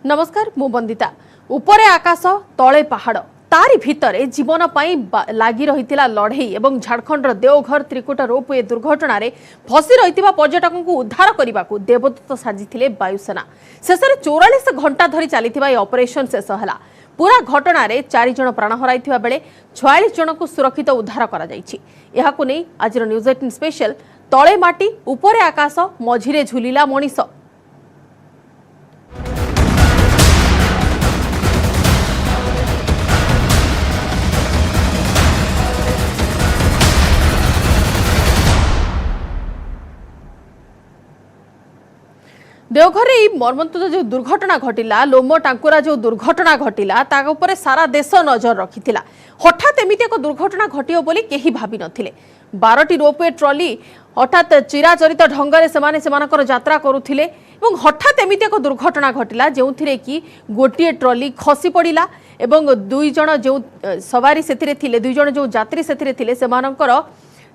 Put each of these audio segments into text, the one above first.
नमस्कार मु बंदिता उपरे आकाश तले पहाड़ तारी भितरे जीवन पाई लागी रहितिला लड़ई एवं झारखंड देवघर त्रिकुट रोपवे दुर्घटना रे फसी रहितिबा पर्यटकों को उद्धार करने को देवदूत साजिथिले वायुसेना शेष 44 घंटा धरी चलीथिबा ऑपरेशन शेष हला। पूरा घटना रे 4 जन प्राण हराइथिबा बेले 46 जन को सुरक्षित उद्धार करा जायछि। एहाकु नै आज न्यूज 18 स्पेशल तले माटी उपरे आकाश मझिरे झुलिला मनीष। देवघर मर्मन्तुद जो दुर्घटना घटिला लोमो टांकुरा जो दुर्घटना घटिला ता ऊपर सारा देश नजर रखिथिला। हठात एमिति एक दुर्घटना घटियो बोली केही भाबी नथिले। 12टी रोपवे ट्रॉली हठात चिराचरित ढंगरे सेमाने सेमानकर यात्रा करुथिले एवं हठात एमिति एक दुर्घटना घटिला जेउथिरे कि गोटिए ट्रॉली खसी पड़िला एवं 2 जण जो सवारी सेथिरे थिले 2 जण जो यात्री सेथिरे थिले सेमानकर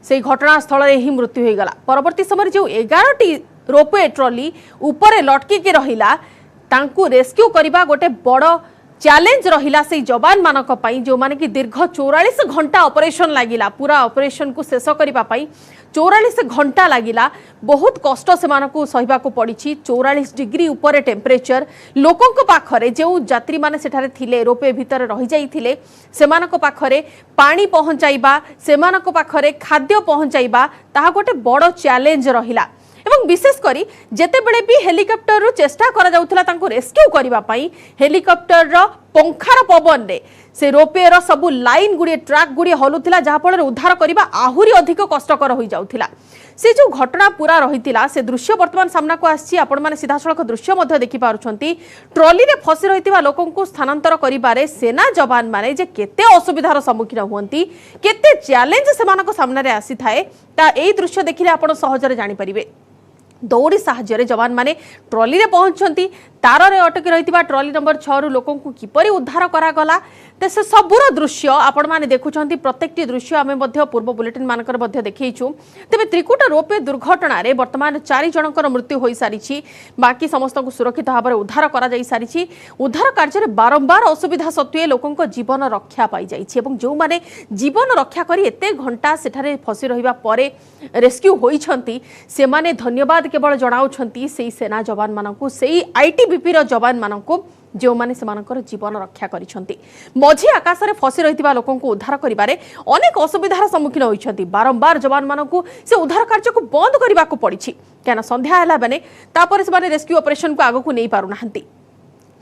से घटनास्थल रे ही मृत्यु हो गला। परवर्ती समय जो 11टी रोपवे ट्रॉली ऊपर लटकी के रहिला तांकु रेस्क्यू करबा गोटे बड़ चैलेंज रहिला से जवान मानक पई जो माने कि दीर्घ 44 घंटा ऑपरेशन लागिला। पूरा ऑपरेशन को शेष करबा पई 44 घंटा लागिला। बहुत कष्ट से मानकु सहिबा को पड़ी। 44 डिग्री ऊपर टेम्परेचर लोकों को पाखरे जो यात्री माने सेठारे थिले रोपवे भितर रहि जाइथिले सेमानक पाखरे पानी पहुंचाइबा सेमानक पाखरे खाद्य पहुंचाइबा ताहा गोटे बड़ चैलेंज रहिला। एवं विशेष करी जेते बेले भी हेलिकॉप्टर रु चेष्टा करा जाउथला तांको रेस्क्यू करबा पई हेलिकॉप्टर रो पंखार पवन रे से रोपवे रो सब लाइन गुडी ट्रैक गुडी हलुथिला जहा फल उद्धार करबा आहुरी अधिक कष्टकर होई जाउथिला। से जो घटना पूरा रहितिला से दृश्य वर्तमान सामना को आछि। आपण माने सीधा सड़क दृश्य मध्ये देखि पारुछंती। ट्रॉली रे फसी रहितिबा लोकों को स्थानांतर करिबारे सेना जवान माने जे केते असुविधार सम्मुखीन हुअंती केते चैलेंज सेमानक सामने रे आसी थाए ता एई दृश्य देखिले आपण सहजरे जानि परिबे। दौड़ी साहाय्य जवान माने ट्रॉली रे पहुंचंती तार रे अटकी रहितिबा ट्रॉली नंबर 6 रु लोकों को किपरि उद्धार करा गला ते से सबुर दृश्य आपण माने देखुचंती। प्रत्येकटी दृश्य आमे मध्ये पूर्व बुलेटिन मानकर मध्ये देखैछु। तबे त्रिकुट रोपवे दुर्घटना रे वर्तमान 4 जनकर मृत्यु होई सारिछि। बाकी समस्त को सुरक्षित भाबरे उद्धार करा जाई सारिछि। उद्धार कार्य रे बारंबार असुविधा सत्वे लोकों को जीवन रक्षा पाई जाइछि एवं जो माने जीवन रक्षा करी एते घंटा सेठारे फसी रहिबा परे रेस्क्यू होईछंती से माने धन्यवाद केवल जणाउछंती सेई सेना जवान मानकु सेई आईटीबीपी रो जवान मानकु जो माने सेमानकर जीवन रक्षा करिसंती। मझी आकाश रे फसी रहितिबा लोकों को उद्धार करिबारे अनेक असुविधार सम्मुखीन होइछंती। बारंबार जवान मानकु से उद्धार कार्य को बंद करबा को पड़िछि केना संध्या हला बने तापर से माने रेस्क्यू ऑपरेशन को आगो को नै पारु नाहंती।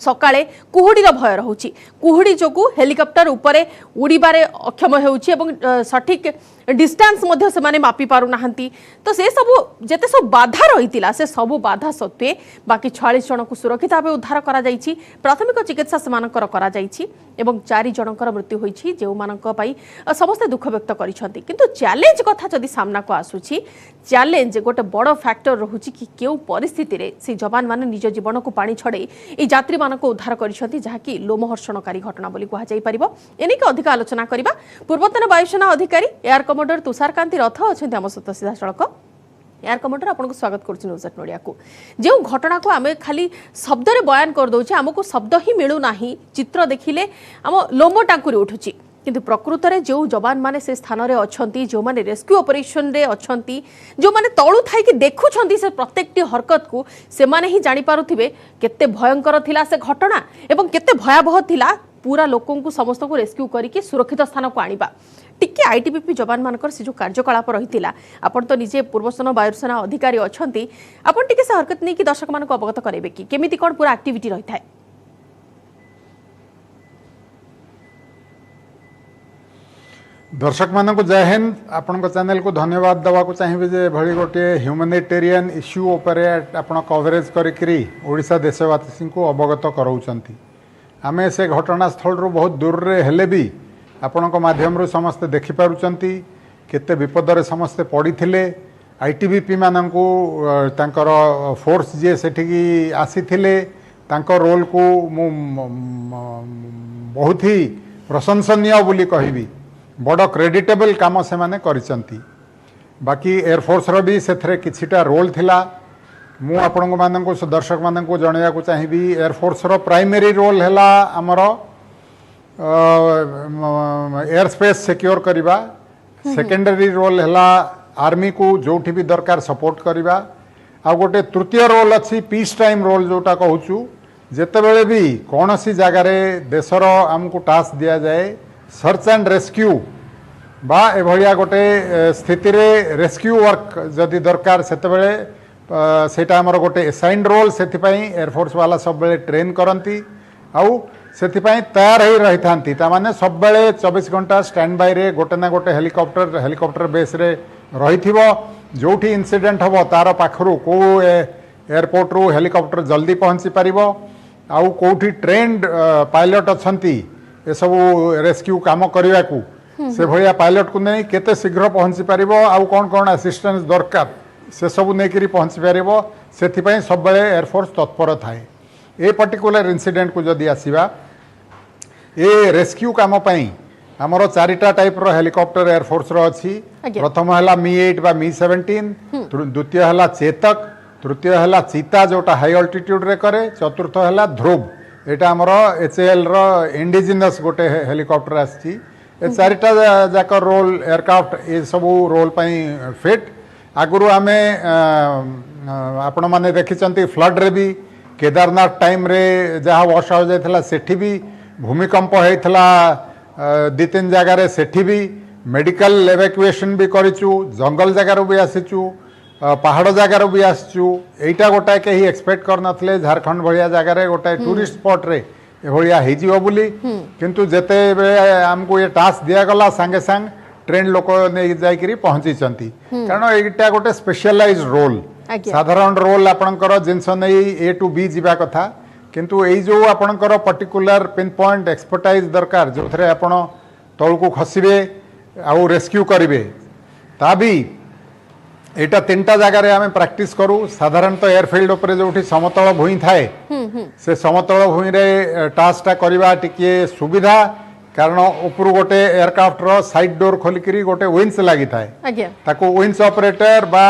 सकाळे कुहुडीर भय रहुछि। कुहुडी जोगु हेलिकॉप्टर ऊपरे उड़ीबारे अक्षम हेउछि एवं सठिक डिस्टेंस मध्ये से माने मापी पारु नाहंती। तो से सब जेते सब बाधा रहितिला से सब बाधा सत्वे बाकी 46 जन को सुरक्षित भाबे उद्धार करा जाइछि। प्राथमिक चिकित्सा सेमानकर करा जाइछि एवं 4 जनकर मृत्यु होइछि जे मानक पई समस्त दुख व्यक्त करिसंती। किंतु चैलेंज कथा जदी सामना को आसुछि चैलेंज गोटे बड़ फैक्टर रहुछि कि केउ परिस्थिति रे से जवान माने निज जीवन को पानी छडे ए यात्री मानक उद्धार करिसंती जहा कि लोमहर्षणकारी घटना बोली कहा जाई परिबो। एनिक अधिक आलोचना करिबा पूर्वतन वायुसेना अधिकारी एयर कमांडर तुषारकांति रथ अच्छा आम सहित सीधा सड़क। एयर कमांडर आपको स्वागत करुच्ची न्यूज 18 ओडिया को। जो घटना को आम खाली शब्द रे बयान कर दौचे आमको शब्द ही मिलू नाही चित्र देखिले आम लोम टांकुरी उठुची किंतु प्रकृत रे जो जवान माने से स्थान रे अछंती जो माने रेस्क्यू ऑपरेशन रे अछंती जो माने तळु थाई कि देखुछंती से प्रत्येकटी हरकत को से माने ही जानि पारुथिबे केते भयंकर थिला से घटना एवं केते भयावह थिला। पूरा लोकों को समस्त को रेस्क्यू करके सुरक्षित स्थान को आनिबा टिके आईटीबीपी जवान मानकर से जो कार्यकलाप रहितिला आपण तो निजे पूर्वतन वायुसेना अधिकारी अछंती आपण टिके से हरकत नै कि दर्शक मानको अवगत करेबे कि केमिति कोन पूरा एक्टिविटी रहि थाए। दर्शक मानक जय हिंद। आपण चैनल को धन्यवाद देवा को चाहिए जे भली गोटे ह्यूमैनिटेरियन इश्यू उपर आपण कवरेज करी ओडिशा देशवासी को अवगत कराउछंती। आमे से घटनास्थल रो बहुत दूर रे हेले भी आपण माध्यम रो समस्ते देखि पारुचंती केते विपद रे समस्ते पड़ी थिले। आईटीबीपी मानकु तांकर फोर्स जे सेठी आसी थिले तांकर रोल को मु बहुत ही प्रशंसनीय बोली कहिबी। बड़ क्रेडिटेबल काम से माने करिसंती। बाकी एयरफोर्स रो भी सेथरे किछिटा रोल थिला मु आपण मानक दर्शक मानक जनवाक चाहिए एयरफोर्स रो प्राइमरी रोल है आमर एयर स्पेस सिक्योर करवा सेकेंडरी रोल है आर्मी को जोठी भी दरकार सपोर्ट करवा आ गोटे तृतीय रोल अच्छी पीस टाइम रोल जोटा कहूँ जितेबले भी कौन सी जगार देशर आमको टास्क दि जाए सर्च एंड रेस्क्यू बा एभलिया गोटे स्थिति रे रेस्क्यू वर्क जदि दरकार सेतेबेले सेटा हमर गोटे असाइन्ड रोल सेथिपाई एयरफोर्स वाला सब बेले ट्रेन करती आउ सेथिपाई तैयार ही रही थांती तामाने सब बेले 24 घंटा स्टैंड बाय रे गोटे ना गोटे हेलिकॉप्टर बेस रे रही थिबो जोठी इंसिडेंट हबो तार पाखरु को एयरपोर्ट रू हेलिकॉप्टर जल्दी पहुंची पारिबो आउ कोठी ट्रेन्ड पायलट अछंती ए सब रेस्क्यू काम करने को से भाया पायलट को नहीं केते शीघ्र पहुंची पारिबो आउ कौन कौन असिस्टेंस दरकार से सब नहीं पहुंची पारिबो सेथिपाई सब बेले एयरफोर्स तत्पर थाए ए पर्टिकुलर इंसिडेंट को जदि आसीबा ए रेस्क्यू काम पई हमरो चारिटा टाइप रो हेलिकॉप्टर एयरफोर्स रो अछि प्रथम हला मी 8 बा मी 17 द्वितीय हला चेतक तृतीय हला चीता जोटा हाई अल्टीट्यूड रे करे चतुर्थ हला ध्रुव एटा हमरो एचएएल रो इंडिजिनस गोटे हेलिकॉप्टर आछि ए चारिटा जाक रोल एयरक्राफ्ट ये सब रोल पई फिट आगुरु आमे आपण माने देखिचंती फ्लड रे भी केदारनाथ टाइम रे जहा वॉश हो जायथला सेठी भी भूमिकंप होइथला 2-3 जगार सेठी भी मेडिकल एवैक्यूएशन भी करिचु जंगल जगार भी आसीचु पहाड़ जगार भी आसचु एटा गोटा के ही एक्सपेक्ट कर नथले झारखंड भलिया जगार गोटा टूरिस्ट स्पॉट रे एभलिया हेजिबो बोली किंतु जेते हमको ये टास्क दिया गला संगे संग ट्रेन लोक ने जाइकरी पहुंची चंती कारण एटा गोटे स्पेशलाइज रोल साधारण रोल आपनकर जिंस नै ए टू बी जीवा कथा किंतु एई जो आपनकर पर्टिकुलर पिन पॉइंट एक्सपर्टाइज दरकार जो थरे आपण तळ को खसिबे आउ रेस्क्यू करिवे ता भी एटा 3टा जगार आम प्रैक्टिस करूँ साधारणतः एयरफील्ड उपर जो समतल भूई थाए से समतल भूई रे टास्कटा करवा टिके सुविधा कारण ऊपर गोटे एयरक्राफ्ट रो साइड डोर खोलिकी गोटे विंग्स लगी थाए ताको विंग्स ऑपरेटर बा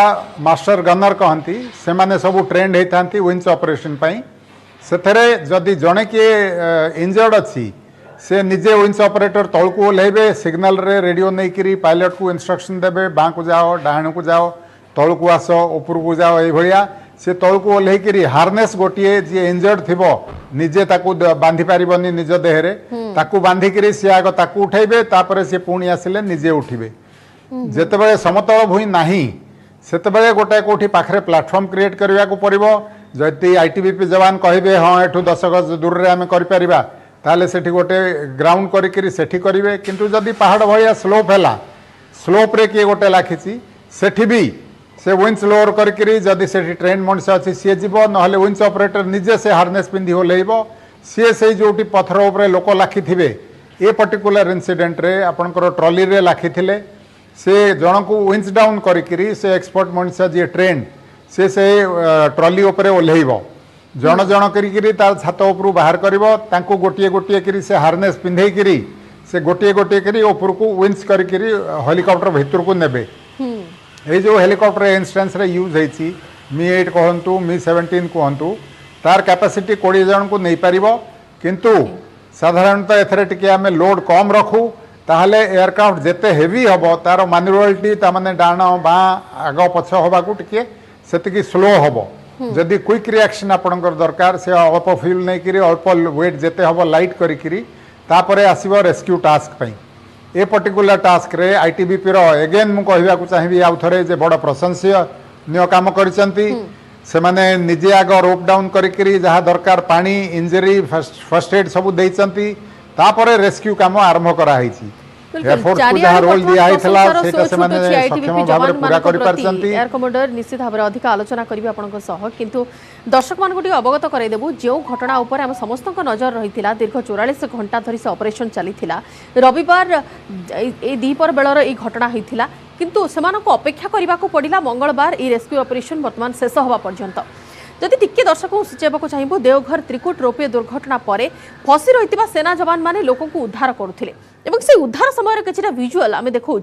मास्टर गनर कहती से माने सब ट्रेंड होता विंग्स ऑपरेशन पाई सेथरे जदि जड़े किए इंजर्ड अच्छी से निजे विंग्स ऑपरेटर तल को ओह्लैबे सिग्नल रे रेडियो नहीं पायलट को इंस्ट्रक्शन देबे बाँ को जाओ डाण को जाओ तल को आस ऊपर को जाओ ये से तल को ओह्लैकरी हार्नेस गोटे जी इंजर्ड थिबो निजे ताकू बांधि पारिबनी निज देहरे ताकू बांधिकी सी आग ताकू उठेबे तापर से पुणी आसिले निजे उठिबे जेतेबेले समतल भूई नाही सेतेबेले गोटे कोठी पाखरे प्लेटफॉर्म क्रिएट करबा को पड़िबो जति आईटीबीपी जवान कहबे हां एठू 10 गज दूर रे आमे करि परिबा ताले सेठी गोटे ग्राउंड करिकरी सेठी करिवे किंतु जदि पहाड़ भलिया स्लोप हैला स्लोप रे के गोटे लाखिची सेठी भी से विंग्स लोअर करी जदि से ट्रेन मनुष्य अच्छी सी जीव ना विंग्स ऑपरेटर निजे से हार्नेस पिंधि ओह्लैब सी से जो पथर उपर लोक लाखि थे ए पर्टिकुलर इंसिडेंट रे आपनकर ट्रॉली रे लाखि थिले से जन को विंग्स डाउन करी से एक्सपर्ट मनुष्य जी ट्रेन से ट्रॉली उपर ओह्लैब जन जन करी तार छात उपरू बाहर कर गोटे गोटे करी से हार्नेस पिंधेकरी से गोटे गोटे करी ऊपर को विंग्स करी हेलिकॉप्टर भितर को नेबे ये जो हेलिकॉप्टर इंस्टेंस रे यूज होती मी 8 कहतु मी 17 कहतु तार कैपेसिटी 20 जन को नहीं पारिबो किंतु साधारणतः एथरे टिके आमे लोड कम रखू ताहले एयरक्राफ्ट जेते हेवी हबो तार मैनुअलिटी तामाने डाण बा आग पछ होबा को टिके सेतिकी स्लो हबो जदि क्विक रिएक्शन आपनकर दरकार से अल्प फ्यूल नहीं करी अल्प वेट जेते हबो लाइट करी तापरे आसीबो रेस्क्यू टास्क पई ए पर्टिकुलर टास्क रे आईटीबीपी रो एगेन मु कहबा को चाहिए आउ थरे जे बड़ प्रशंसनीय काम करिसंती से माने निजे आग रोप डाउन करी जहाँ दरकार पानी इंजरी फर्स्ट एड सब देइसंती तापरे रेस्क्यू काम आरंभ करा हिची एयरफोर्स को जहाँ रोल दिया हैथला सेटा से माने सक्षम भाबरे पूरा करि परसंती एयर कमांडर निश्चित भाबरे अधिक आलोचना करिवे आपनक सह किंतु दर्शक मान गोटी अवगत कराई देबू जो घटना ऊपर हम समस्त नजर रही दीर्घ 44 घंटा धरी से ऑपरेशन चली रविवार ए दीपर बेलर ई घटना होता किंतु सेमानक अपेक्षा करने को पड़ा मंगलवार ई रेस्क्यू ऑपरेशन वर्तमान शेष हवा पर्यंत जदि टिके दर्शक सूचाइबा चाहिए देवघर त्रिकुट रोपवे दुर्घटना पर फसी रही सेना जवान मैंने लोक उद्धार करुले से उद्धार समय किसी विजुआल आम देखु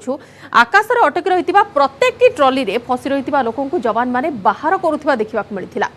आकाश में अटकी रही प्रत्येक ट्रली रे फसी रही लोक जवान मैंने बाहर करुवा देखा मिलता।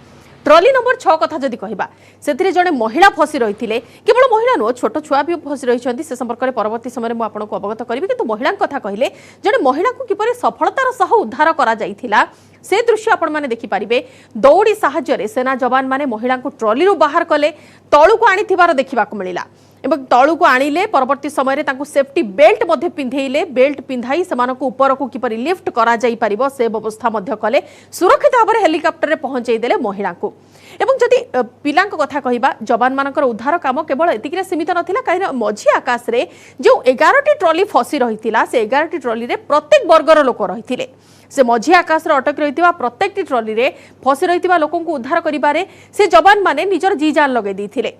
ट्रली नंबर 6 कथा जदि कहबा से जड़े महिला फसी रही केवल महिला नुह छोट छुआ भी फसी रही से संपर्क में परवर्ती समय में आपको अवगत करी कि महिला कथा कहले जड़े महिला को किपर सफलतार सह उद्धार करा जाइथिला से दृश्य आपण माने देखि पारिबे। दौड़ी साहाय्य सेना जवान माने महिला को ट्रली बाहर कले तळु को आनिथिबार देखिबा मिलिला एवं तळु को आनिले परवर्ती समय तांको सेफ्टी बेल्ट मध्ये पिंधेइले बेल्ट पिंधाई सेमानकु ऊपर को किपरि लिफ्ट करा जाई परिबो से व्यवस्था मध्ये कले सुरक्षित भाव हेलिकॉप्टर रे पहुंचाई देले महिला को। एवं जदि पिलांक कथा कहिबा जवान मानकर उद्धार काम केवल एतिकिरे सीमित नथिला काहे मझी आकाश रे जो 11टी ट्रॉली फसी रहितिला से 11टी ट्रॉली रे प्रत्येक वर्गर लोक रहितिले से मझी आकाश रे अटक रहितिबा प्रत्येकटी ट्रॉली रे फसी रहितिबा लोकंकु उद्धार करिबारे से जवान माने निजर जी जान लगे दैथिले।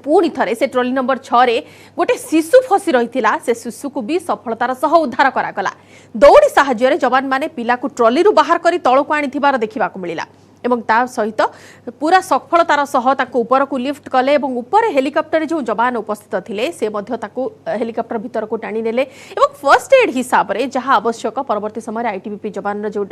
पुणी थे से ट्रॉली नंबर 6 रे गोटे शिशु फसी रही से शिशु को भी सफलतार सह उद्धार करागला। दौड़ी साहाय्य जवान माने पिला को ट्रॉली बाहर कर तल को आनिथिबार देखा मिला एवं ता सहित पूरा सफलतार सह ताको ऊपर को लिफ्ट कले एवं ऊपर हेलिकॉप्टर जो जवान उपस्थित थिले से मध्य ताको हेलिकॉप्टर भीतर को टाणी नेले एवं फर्स्ट एड हिसाब रे जहां आवश्यक परवर्ती समय आईटीबीपी जवान जो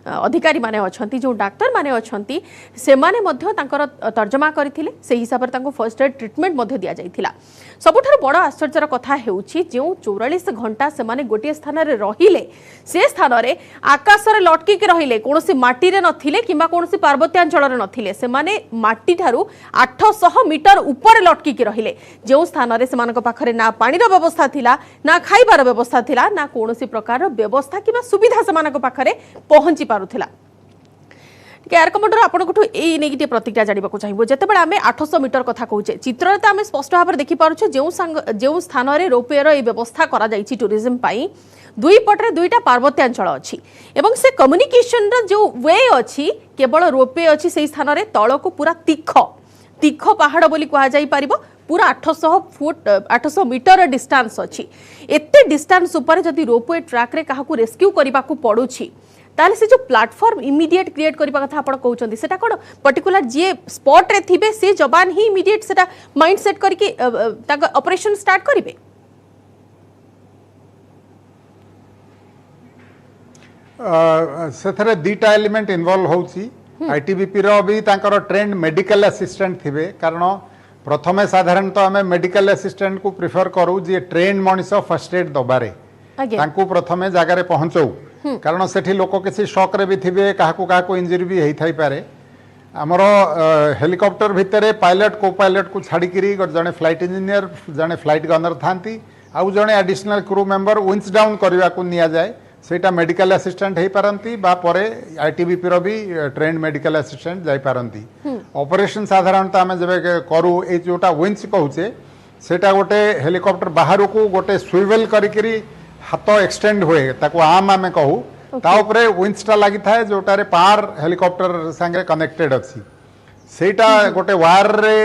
अधिकारी माने अछंती जो डाक्टर माने अछंती से माने मध्य तांकर तर्जमा करथिले से हिसाब रे तांको फर्स्ट एड ट्रीटमेंट मध्य दिया जाइथिला। सबुठार बड़ आश्चर्यर कथा हेउछि जो 44 घंटा से माने गोटे स्थान रे रहिले से स्थान रे आकाश रे लटकी के रहिले कोनोसी माटी रे नथिले किबा कोनोसी पार्वत्यांचल रे नथिले से माने माटी ठारू 800 मीटर ऊपर लटकी के रहिले जो स्थान रे सेमानक पाखरे ना पानी रो व्यवस्था थिला ना खाइबार व्यवस्था थिला ना कोनोसी प्रकार रो व्यवस्था किबा सुविधा सेमानक पाखरे पहुंची पारुथिला। एयर कमांडर आपको ये प्रतिक्रिया जानवा चाहिए जिते आम 800 मीटर कथा कहूचे चित्र तो आम स्पष्ट भाव देखी पार्छ जो स्थान में रोपवे रो व्यवस्था करा जाइछि टूरिज्म पाई दुई पटरे दुईटा पार्वत्यांचल अच्छी एवं से कम्युनिकेशन जो वे अच्छी केवल रोपवे अच्छी से स्थान में तल को पूरा तीख पहाड़ बोली कह जाई परिबो पूरा 800 मीटर डिस्टेंस अच्छी एते डिस्टेंस ऊपर जदि रोपवे ट्रैक रे काहाकू रेस्क्यू करबा को पड़ुछि ताले से जो प्लेटफॉर्म इमीडिएट क्रिएट करबा कथा आपण कहउचंदी सेटा कोन पर्टिकुलर जे स्पॉट रे थिबे से जवान ही इमीडिएट सेटा माइंड सेट करके ताका ऑपरेशन स्टार्ट करिवे। सेथरे दीटा एलिमेंट इन्वॉल्व होउची आईटीबीपी रो भी तांकर ट्रेंड मेडिकल असिस्टेंट थिबे कारण प्रथमे साधारणतः आमे मेडिकल असिस्टेंट को प्रिफर करू जे ट्रेन मनिष फर्स्ट एड दबारे तांको प्रथमे जागा रे पहुंचौ कारण सेठी लोक किसी शॉक रे भी थिबे काहाकू काहाकू इंजरी भी हेई थाई पारे आमर हेलिकॉप्टर भितरे पायलट को पायलट को छाड़ी करी जने फ्लाइट इंजीनियर जने फ्लाइट गनर थांती आउ जने additional crew member winch down करबा को निया जाए सेटा मेडिकल असिस्टेंट हेई पारंती बा परे आईटीबीपी रो भी ट्रेंड मेडिकल असिस्टेंट जाई पारंती। ऑपरेशन साधारणतः आमे जबे करू ए जोटा विंच कहूचे सेटा गोटे हेलिकॉप्टर बाहर को गोटे स्विवेल करी हाथ एक्सटेंड हुए ताको आम आमे कहू ता उपरे विंचटा लागि थाए जोटारे पार हेलिकॉप्टर संगे कनेक्टेड अछि सेटा गोटे वायर रे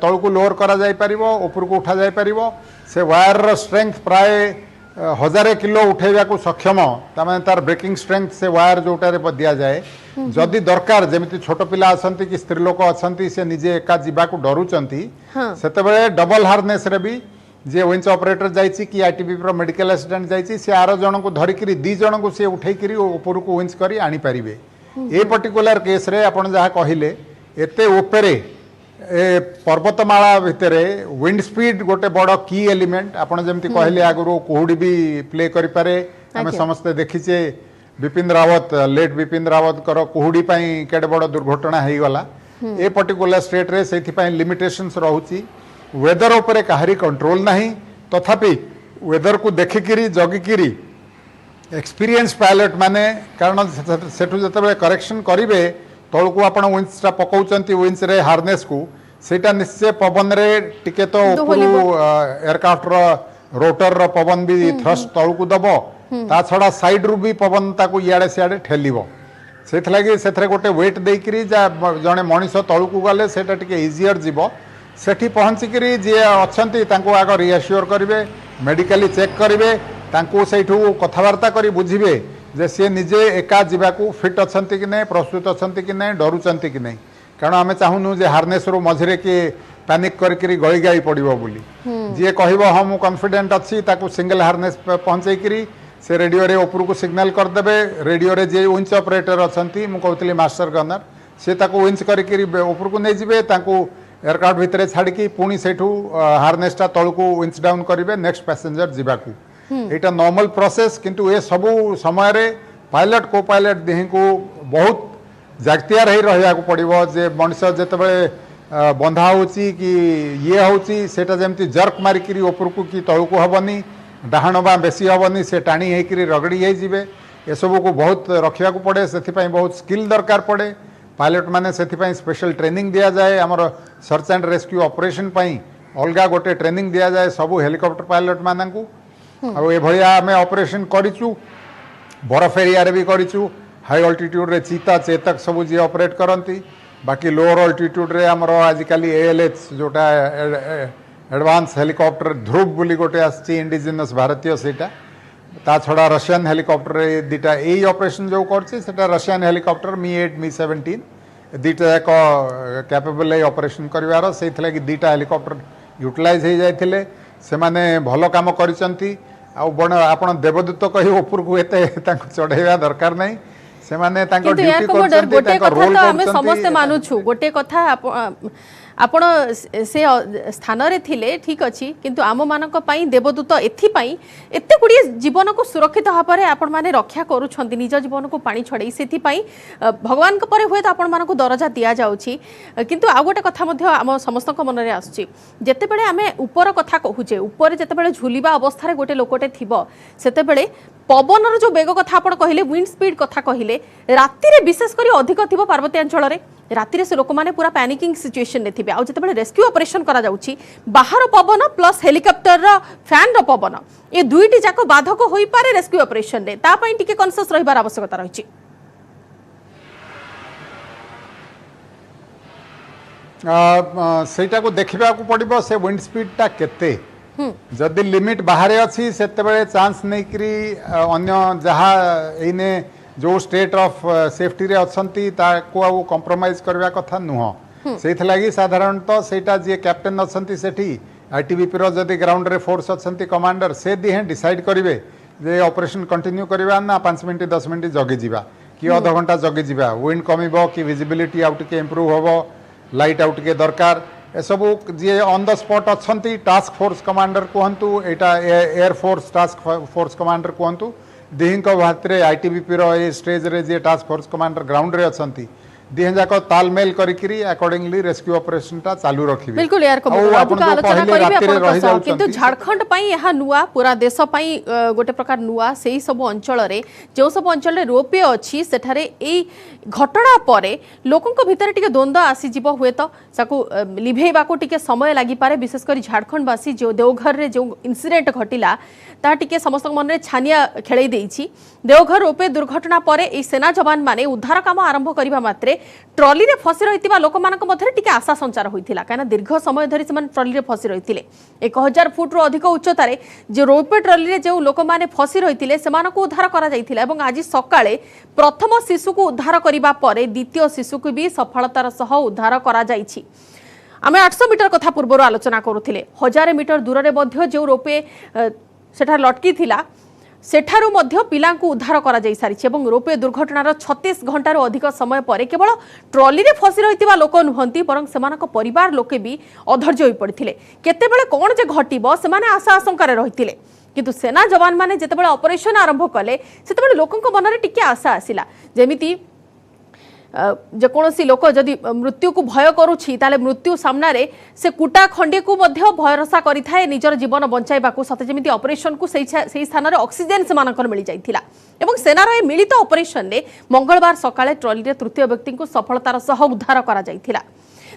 तळ को लोअर करा जाई परिबो ऊपर को उठा जाई परिबो से वायर रो स्ट्रेंथ प्राय 1000 किलो उठेबा को सक्षम तामे तार ब्रेकिंग स्ट्रेंथ से वायर जोटारे दिया जाए जदि दरकार जेमिति छोट पिला असंती कि स्त्री लोक असंती से निजे एका जीवा को डरुचंती सेते बेले डबल हार्नेस रे भी जे विंच ऑपरेटर जाइछि कि आईटीबी प्रो मेडिकल असिस्टेंट जाइछि से 8 जन को धरिकरी 2 जन को से उठै करी ऊपर को विंच करी आनी परिबे। ए पर्टिकुलर केस रे आपण जहा कहिले एते ऊपरे ए पर्वतमाला भितरे विंड स्पीड गोटे बड़ की एलिमेंट आपण जेमति कहले आगरो कोहुडी भी प्ले करि पारे हम समस्त देखिचे विपिन रावत लेट विपिन रावत करो कोहुडी पई केडे बड़ दुर्घटना हेई गला ए पर्टिकुलर स्टेट रे सेथि पई लिमिटेशंस रहउची वेदर उपरे कहारी कंट्रोल नहीं तथापि वेदर को देखिकी जगिकी एक्सपीरियंस पायलट माने कारण सेठू जतबे करेक्शन करिवे तळ को आपण विंचटा पकाउचंती विंच रे हार्नेस को सेटा निश्चय पवन रे टिके तो एयरक्राफ्ट रो रोटर रो पवन भी थ्रस्ट तळ को दबो ता छडा साइड रु भी पवन ताको याडे सियाडे ठेलिबो सेथलागी सेथरे गोटे वेट देइकरी जा जने मनिष तळ को गले सेटा टिके इजियर जीवो सेठी पहुँचिकी जी अच्छा आग रिएश्योर करेंगे मेडिकली चेक करेंगे सेठू कथबार्ता कर बुझे जे सी निजे एका जावाक फिट अच्छा कि नहीं प्रस्तुत अच्छा कि नहीं डरुंच कि नहीं कारण आम चाहूनु जे हार्नेस रू मझे किए पैनिक करके गली गाई पड़ो बोली जी कह हाँ मुझे कॉन्फिडेंट अच्छी सिंगल हार्नेस पहुँचे से रेडियो रे ऊपर को सिग्नल करदे रेडियो रे जे विंच ऑपरेटर अच्छा मुझे कहती मास्टर गनर से विंच करके ऊपर को नहीं जाए एयरक्राफ्ट भितर छाड़ी पुणी से हार्नेसटा तल को विंच डाउन करेंगे नेक्स्ट पैसेंजर जावाक यहाँ नॉर्मल प्रोसेस किंतु ये सबू समय पायलट को पायलट देह को बहुत जागतियार हो रहा पड़ो जे मनीष जिते बंधा हो कि ये होटा जमी जर्क मारिक ऊपर को कि तल को हेनी डाहाण बा बेसी हेनी से टाणी होकर रगड़ी होजे ये सब को बहुत रखा पड़े से बहुत स्किल दरकार पड़े पायलट मैंने से स्पेशल ट्रेनिंग दि जाए आमर सर्च एंड रेस्क्यू ऑपरेशन अलग गोटे ट्रेनिंग दि जाए सबू हेलिकॉप्टर पायलट मानू आम ऑपरेशन करूँ बरफ एरिया भी करूँ हाई अल्टीट्यूड रे चीता चेतक सब जी ऑपरेट करती बाकी लोअर अल्टीट्यूड रे आमर आजिकल ALH जोटा एडवांस हेलिकॉप्टर ध्रुव बोली गोटे आसी इंडिजिनस भारतीय सेटा ता छड़ा रशियन हेलिकॉप्टर दीटा यही ऑपरेशन जो करटा रशियन हेलिकॉप्टर Mi-8 Mi-17 दीटा जाक कैपेबल ऑपरेशन करार से दीटा हेलिकॉप्टर यूटिलाइज हो जाते से माने भल काम करिसंती आ बण आपण देवदूत कहि ऊपर को एते चढ़ेवा दरकार नहीं से माने तांको ड्यूटी करछंती तांको रोल करछंती समस्त मानुछु गोटे कथा आपण से स्थान रे थिले ठीक अच्छी किंतु आम मानक पई देवदूत एथिपाई एते गुडी जीवन को सुरक्षित भाव में आपण माने रक्षा करूछंती निज जीवन को पानी छड़े से भगवान को परे हुए तो आपण मानक दरजा दिया जाउछि किंतु आ गोटे कथा मध्य आम समस्त मन रे आसुछि जेते बेले आमे ऊपर कथा कहूचे ऊपर जेते बेले झुलिबा अवस्था रे गोटे लोकटे थिबो सेते बेले पवन जो बेग कथा आपण कहले विंड स्पीड कथा कहले राति रे विशेष करी अधिक थिबो पार्वती अंचल रे राति रे से लोक माने पूरा पैनिकिंग सिचुएशन ने थिबे आ जेते रेस्क्यू ऑपरेशन करा जाउछि बाहर पवन प्लस हेलिकॉप्टर रो फैन रो पवन ये दुईटी जाक बाधक होई पारे रेस्क्यू ऑपरेशन रे ता पई टिके कॉन्शियस रहिबार आवश्यकता रहिछि सेटा को देखिबा को पड़िबो से विंड स्पीड ता केते जदि लिमिट बाहर अच्छी से चांस नहीं करी अन्य जहाँ एने जो स्टेट ऑफ सेफ्टी रे अच्छंती ताको आ कंप्रोमाइज करबा कथा नुह से लगी साधारणतः सेटा जे कैप्टेन अच्छंती सेठी आईटीबीपी रो जदि ग्राउंड रे फोर्स अच्छंती कमांडर से दिहे डिसाइड करिवे जे ऑपरेशन कंटिन्यू करबा ना 5 मिनिट 10 मिनिट जगी जीवा कि आधा घंटा जगी जीवा विंड कमिबो कि विजिबिलिटी आउट के इंप्रूव होबो लाइट आउट के दरकार ए सब जी ऑन द स्पॉट अच्छंती टास्क फोर्स कमांडर कहतु एटा air force task force commander कहतु दिहिं भातरे आईटीबीपी रो ए स्टेज रे जे टास्क फोर्स कमांडर ग्राउंड रे अच्छंती दिहिं जाक तालमेल करिकरी अकॉर्डिंगली रेस्क्यू ऑपरेशन टा चालू रखिबे बिल्कुल यार को अधिक आलोचना करिबे अपन सह किंतु झारखंड पई यहा नुआ पूरा देश पई गोटे प्रकार नुआ सेही सब अंचल रे जो सब अंचल रे रोपे अछि सेठारे एई घटना परे लोकन को भीतर टिके द्वंद्व आसी जीव हुए तो साकू लिभेबा को टिके समय लागि पारे विशेष करी झारखंड वासी जो देवघर रे जो इंसिडेंट घटिला ता टिके समस्त मन रे छानिया खेलै देइछि देवघर रोपे दुर्घटना परे ए सेना जवान माने उद्धार काम आरंभ करिबा मात्रे ट्रॉली रे फसी रहितिबा लोक मानक मधरे टिके आशा संचार होइतिला काना दीर्घ समय धरि समान ट्रॉली रे फसी रहितिले 1000 फुट रो अधिक उच्चता रे जे रोपे ट्रॉली रे जे लोक माने फसी रहितिले सेमान को उद्धार करा जाइतिला एवं आज सकाळे प्रथम शिशु को उद्धार करिबा परे द्वितीय शिशु को भी सफलतार सह उद्धार करा जाइछि आमे 800 मीटर कथा पूर्व आलोचना करूथिले 1000 मीटर दूर रे मध्य जे रोपे सेठा लटकी थिला सेठारु मध्य पिलांकु उद्धार करा जाई सारिछि एवं रोपे दुर्घटनार 36 घंटार अधिक समय परे केवल ट्रॉली रे फसी रहितिबा लोक नुहंती बरं सेमानक परिवार लोके भी अधैर्य होई पड़िथिले केतेबेले कोन जे घटिबो सेमाने आशा आशंका रे रहिथिले किंतु सेना जवान माने जेतेबेले ऑपरेशन आरंभ कले सेतेबेले लोकंक मनरे टिके आशा आसिला जेमिति जेकोसी लोक जदि मृत्यु को भय करुछि ताले मृत्यु सामना रे से कुटा खंडे को मध्य भरोसा करिथाए निजर जीवन बंचाइबा को सते जेमिति ऑपरेशन को सेही स्थान रे ऑक्सीजन से मानकर मिली जाइथिला एवं सेनार ए मिलित ऑपरेशन रे मंगलवार सकाळे ट्रॉली रे तृतीय व्यक्ति को सफलतार सह उद्धार करा जाइथिला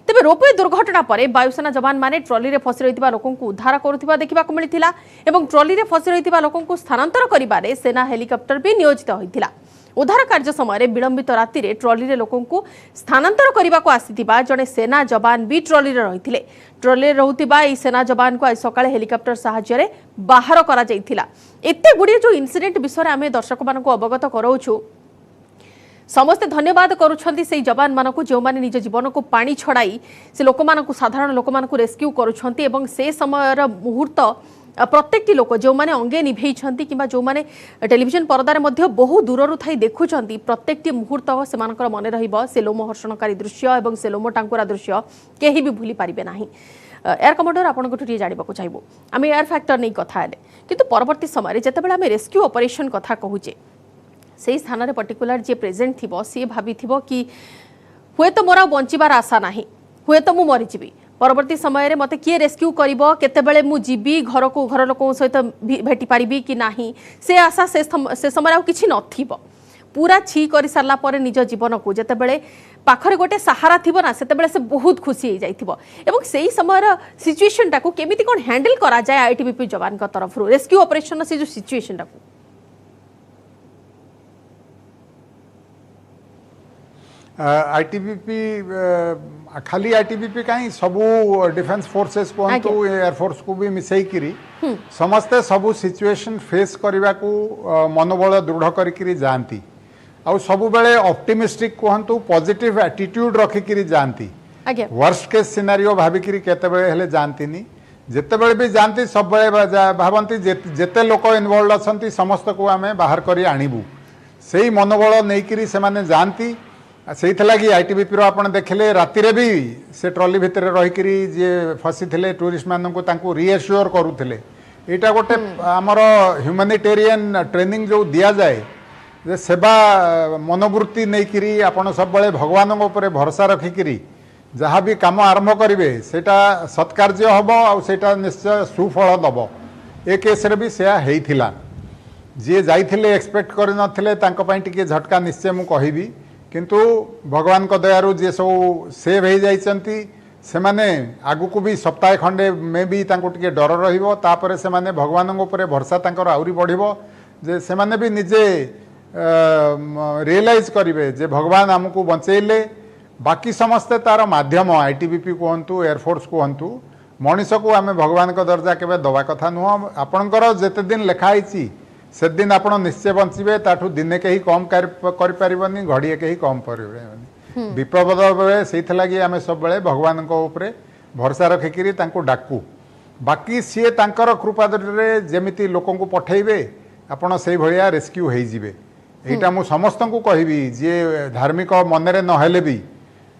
तेबे रोपवे दुर्घटना परे वायुसेना जवान माने ट्रॉली रे फसी रहितिबा लोकन को उद्धार करुथिबा देखिबा को मिलिथिला एवं ट्रॉली रे फसी रहितिबा लोकन को स्थानांतर करिबारे सेना हेलिकॉप्टर भी नियोजित होइथिला उद्धार कार्य समय विलंबित राति रे ट्रॉली रे लोकन को स्थानांतर करने को आसीथिबा जने सेना जवान भी ट्रॉली रे रहिथिले। ट्रॉली रे रहुथिबा ई सेना जवान को आज सकाळे हेलिकॉप्टर सहायता रे बाहर करा जायथिला। एते गुडी जो इंसिडेंट विषय आमे दर्शक मान को अवगत कराउछु। समस्ते धन्यवाद करुछंती से जवान मानक जो माने निज जीवन को पानी छड़ाई से लोक मानक साधारण लोक मानक रेस्क्यू करुछंती एवं से समयर मुहूर्त प्रत्येकटी लोक जो माने अंगे निभेइछंती किबा जो माने टेलीविजन पर्दारे मध्ये बहु दूररु थाई देखुछंती प्रत्येकटी मुहूर्त सेमानकर मने रहिबो से लोमहर्षणकारी दृश्य एवं से लोम टांकुरा दृश्य केही भी भूली पारिबे नाही। एयर कमांडर आपन को जानिबाकू चाहिबो आमे एयर फैक्टर नै कथा हेले किंतु परवर्ती समय जेतेबेला आमे रेस्क्यू ऑपरेशन कथा कहूचे से स्थान में पर्टिकुलर जी प्रेजेंट थी सी भाभी कि हुए तो मोर बंचार आशा ना हुए तो मु मरीजी परवर्ती समय मत किए रेस्क्यू कर मु जीवी घर को घर लोक सहित भेटी पारि कि ना से आशा से समय आ कि न पूरा छी कर सारा पर निज जीवन को जिते पाखरे गोटे सहारा थी ना से बहुत खुशी हो जाइए से ही समय सिचुएशन टाक केमिति कौन हैंडल करा जाए आईटीबीपी जवान तरफ रेस्क्यू ऑपरेशन से जो सिचुएशन टाक आईटीबीपी खाली आईटीबीपी कहीं सबू डिफेंस फोर्सेस कहतु एयरफोर्स को भी मिसईकरी समस्ते सबू सिचुएशन फेस करने को मनोबल दृढ़ करी जाती आउ सबु बेले ऑप्टिमिस्टिक कहतु पॉजिटिव एटीट्यूड रखिकी जाती वर्स्ट केस सिनारियो भाविकी केतेबेले हेले जानतीनी जेतेबेले भी जानती सब भावती जेते लोक इनवॉल्व अच्छा समस्त को आम बाहर कर आणबू से मनोबल नहीं से माने जानती से लगी आईटीबीपी आप देखले राति भी से ट्रॉली भितर रहीकि जी फसी थे टूरिस्ट मानक रिएश्योर करुले यहाँ गोटे आमर ह्यूमानिटेरियन ट्रेनिंग जो दि जाए जे सेवा मनोवृत्ति नहीं आपड़ सब भगवान भरोसा रखिकी जहाँ भी काम आरंभ करेंगे सेटा सत्कार्य हम आटा निश्चय सुफल दब ए केस्रे भी सेया जी जाइए एक्सपेक्ट कर झटका निश्चय मुझे कहबी किंतु भगवान को दयारु जे सब सेव हो जाइछंती से माने आगु को भी सप्ताह खंडे में भी तांको टिके डर रहिबो तापरे से माने भगवान ऊपर भरोसा तांकर आउरी बढ़िबो जे से माने भी निजे रियलाइज करिवे जे भगवान हमकु बंचैले बाकी समस्ते तार माध्यम आईटीबीपी कहतु एयरफोर्स कहतु मनीष को आम भगवान को दर्जा केबे दवा कथा नुह आपणकर जेते दिन लिखाई से दिन आप निश्चय बचे ताठू दिने कहीं कम करनी घड़िए कहीं कम कर विपद बेले से लगी आम सब बेले भगवान भरोसा रखिकी डाकू बाकी सी तांकर कृपादृष्टि जमीती लोक पठेबे आपड़ से भाया रेस्क्यू होइजिबे एटा मु समस्त को कहबी जे धार्मिक मनरे नहेले भी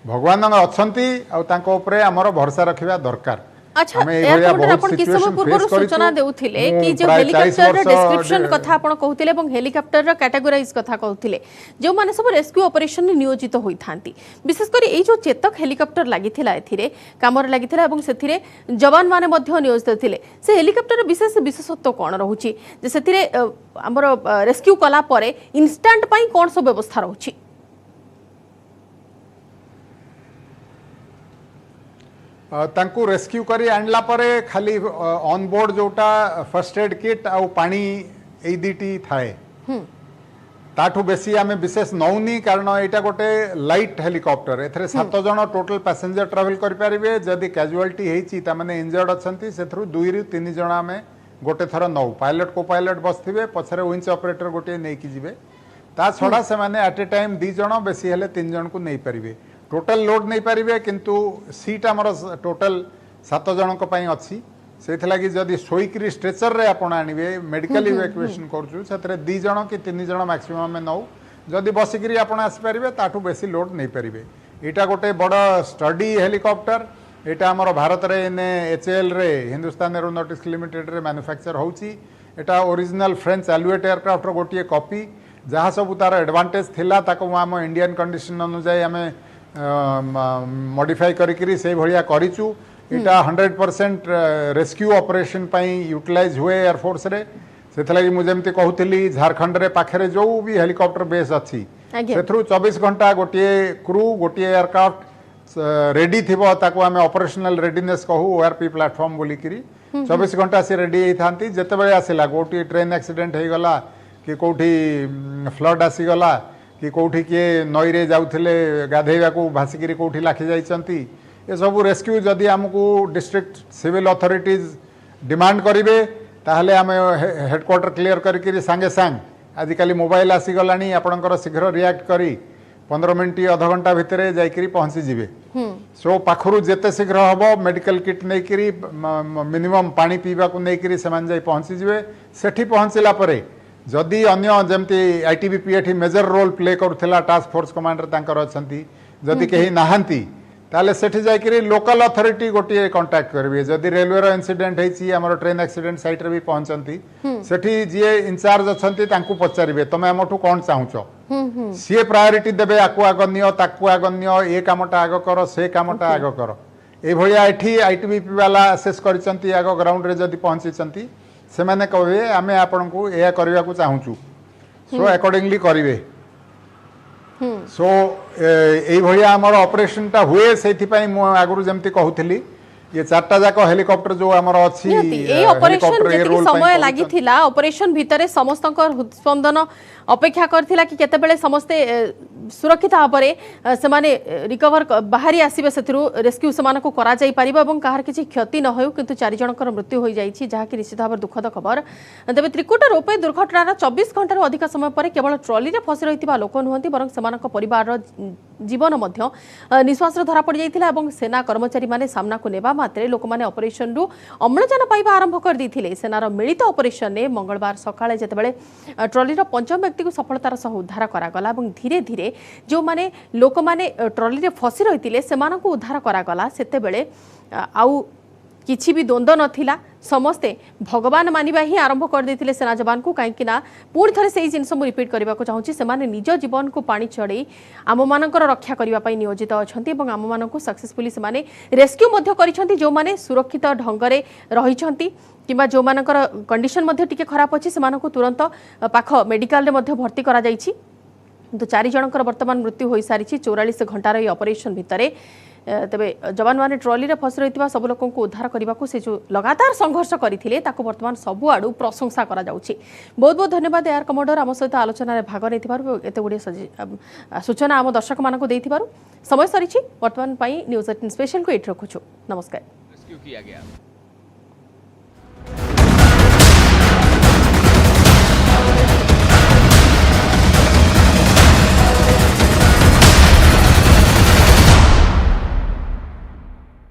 भगवान अच्छी आमर भरोसा रखा दरकार। अच्छा एयर कमांडर आपण किस समय पूर्व सूचना देउथिले कि जो हेलिकॉप्टर रो डिस्क्रिप्शन कथा आपण कहउथिले एवं हेलिकॉप्टर रो कैटेगराइज कथा कहउथिले जो माने सब रेस्क्यू ऑपरेशन में नियोजित होई थांती विशेष कर ए जो चेतक हेलिकॉप्टर लागिथिला एथिरे कामर लागिथिला एवं सेथिरे जवान माने मध्ये नियोजित थिले से हेलिकॉप्टर विशेष विशेषत्व कोन रहउची जे सेथिरे हमर रेस्क्यू कला परे इंस्टेंट पई कोन सब व्यवस्था रहउची तांकु रेस्क्यू करी आणला परे खाली ऑन बोर्ड जोटा फर्स्ट एड किट आ पानी ए दीटी थाए ताठू बेसी आमे विशेष नौनी कारण एटा गोटे लाइट हेलिकॉप्टर एथरे 7 जण टोटल पैसेंजर ट्रैवल करि परिबे जदी कैजुअलिटी हेची ता माने इंजर्ड अछंती सेथरु 2 रि 3 जण आमे गोटे थर नौ पायलट को पायलट बसथिबे पछरे विंच ऑपरेटर गोटे नै कि जिवे ता छडा से माने एट ए टाइम 2 जण बेसी हेले 3 जण को नै परिबे टोटल लोड नहीं पारे किंतु सीट आमर टोटल 7 जनक अच्छी से लगी जदि शोकरी स्ट्रेचर रे आपण आणवे मेडिकल इवैक्यूएशन करूँ से 2 जण कि 3 जण मैक्सिमम में नौ जदि बसिकी आपण आसपारे ताठू बेसी लोड नहीं पारे यहाँ गोटे बड़ स्टडी हेलिकॉप्टर यहाँ आमर भारत रे एने HAL रे हिंदुस्तान एरोनॉटिक्स लिमिटेड रे मैन्युफैक्चर होची एटा ओरिजिनल फ्रेंच एलुएट एयरक्राफ्ट गोटे कॉपी जहाँ सब तार एडवांटेज थिला ताको आम इंडियन कंडीशन अनुसार आम मॉडिफाई करिकरी से भलिया करिचु इटा 100% रेस्क्यू ऑपरेशन पई यूटिलाइज हुए एयरफोर्स रे से लगी मुझे जमती कहूली झारखंड रे पाखरे जो भी हेलिकॉप्टर बेस अच्छी से 24 घंटा गोटे क्रू गोटे एयरक्राफ्ट रेडी थिबो ताको आमे ऑपरेशनल रेडीनेस कहू ORP प्लेटफॉर्म बोलिकरी 24 घंटा से रेडी होई थांती जेते बेले आसिला गोटे ट्रेन एक्सीडेंट हे गला कि कौटी फ्लड आसीगला कि कौटी किए नई रे जाउथिले गाधेवा को भासिकी कौटी लाखि जाइछंती ये सब रेस्क्यू जदि आमको डिस्ट्रिक्ट सिविल अथॉरिटीज डिमांड करेंगे ताहले आम हेडक्वार्टर क्लियर करके सांगे सांग आजिकल मोबाइल आसीगलानी आपणकर शीघ्र रिएक्ट करी 15 मिनट अध घंटा भितर जाइकरी पहुंची जिवे सो पाखरु जेते शीघ्र हम मेडिकल किट नहींकरी मिनिमम पानी पीवा को नहींकरी से जाई पहुंची जिवे सेठी पहुंचला परे जदि अन्य जमती आईटीबीपी एठी मेजर रोल प्ले करुला टास्क फोर्स कमांडर तांकर अछंती जदि कहीं नाहांती ताले सेठी जाइकरी लोकल अथॉरिटी गोटे कांटेक्ट करेंगे जदि रेलवे रो इंसिडेंट होईची हमर ट्रेन एक्सीडेंट साइट रे भी पहुंचंती सेठी जे इंचार्ज अछंती तांकू पचारिबे तमे हमठू कोन चाहुचो सीए प्रायोरिटी देबे आकु आगन्य ताकु आगन्य ए कामटा आग कर से कामटा आग कर ए भलिया एठी आईटीबीपी वाला असेस करचंती आग ग्राउंड रे जदि पहुंचीचंती से माने कहबे आमे आपनकू एया करबा को चाहुचू सो अकॉर्डिंगली करिवे सो यही भाया आमर ऑपरेशन टा हुए से आगुरी जमती कहूली ये चारटा जाक हेलिकॉप्टर जो आमर अच्छी ऑपरेशन जेतिकी समय लागि थिला ऑपरेशन भितरे समस्त हृदस्पंदन अपेक्षा करथिला कि केतेबेले समस्ते सुरक्षित भाबरे से माने रिकवर बाहरी आसीबे सेथिरु रेस्क्यू समान को करा जाई परिबो एवं काहर किछि क्षति न होय किंतु चारि जनकर मृत्यु होई जाईछि जहा कि निश्चित भाबरे दुखद खबर तबे त्रिकुट रोपे दुर्घटनार 24 घंटार अधिक समय पर केवल ट्रॉली रे फसी रहितिबा लोक नहंती बरं समानक परिवार जीवन मध्य निश्वास धरा पड़ जाइथिला एवं सेना कर्मचारी माने सामना को नेबा मात्रे लोक माने ऑपरेशन रु अम्लजान पाइबा आरंभ कर दिथिले सेनार मिलित ऑपरेशन ने मंगलवार सकाळे जेतेबेले ट्रॉली रो पंचम व्यक्ति को सफलतार सह उद्धार करागला एवं धीरे धीरे जो माने लोक माने ट्रॉली रे फसी रहितिले सेमानकु उद्धार करागला सेतेबेले आउ किछि भी द्वंद्व नथिला समस्ते भगवान मानिबा ही आरंभ कर देथिले सेना जवान को काहे कि ना पूर्ण थरे सेही जिनस मु रिपीट करबा को चाहूची से माने निज जीवन को पानी चढ़ई आम मानकर रक्षा करबा पई नियोजित अछंती एवं आम मानक सक्सेसफुली से माने रेस्क्यू मध्य करिसंती जो माने सुरक्षित ढंगरे रहिसंती किबा जो मानकर कंडीशन मध्य टिके खराब अछि से मानक तुरंत पाख मेडिकल रे मध्य भर्ती करा जाईछि तो 4 जनकर वर्तमान मृत्यु होई सारिछि 44 घंटार ए ऑपरेशन भितरे तबे जवान माने ट्रॉली रे फस रहितिबा सब लोकन को उद्धार करबा को से जो लगातार संघर्ष करथिले ताको वर्तमान सबु आडू प्रशंसा करा जाउछि बहुत बहुत धन्यवाद एयर कमांडर आम सहित आलोचना रे भाग नेथिबारु एते गुडी सूचना आम दर्शक मानको देथिबारु समय सरिछि वर्तमान पई न्यूज 18 स्पेशल को एट रखुछु नमस्कार। रेस्क्यू किया गया।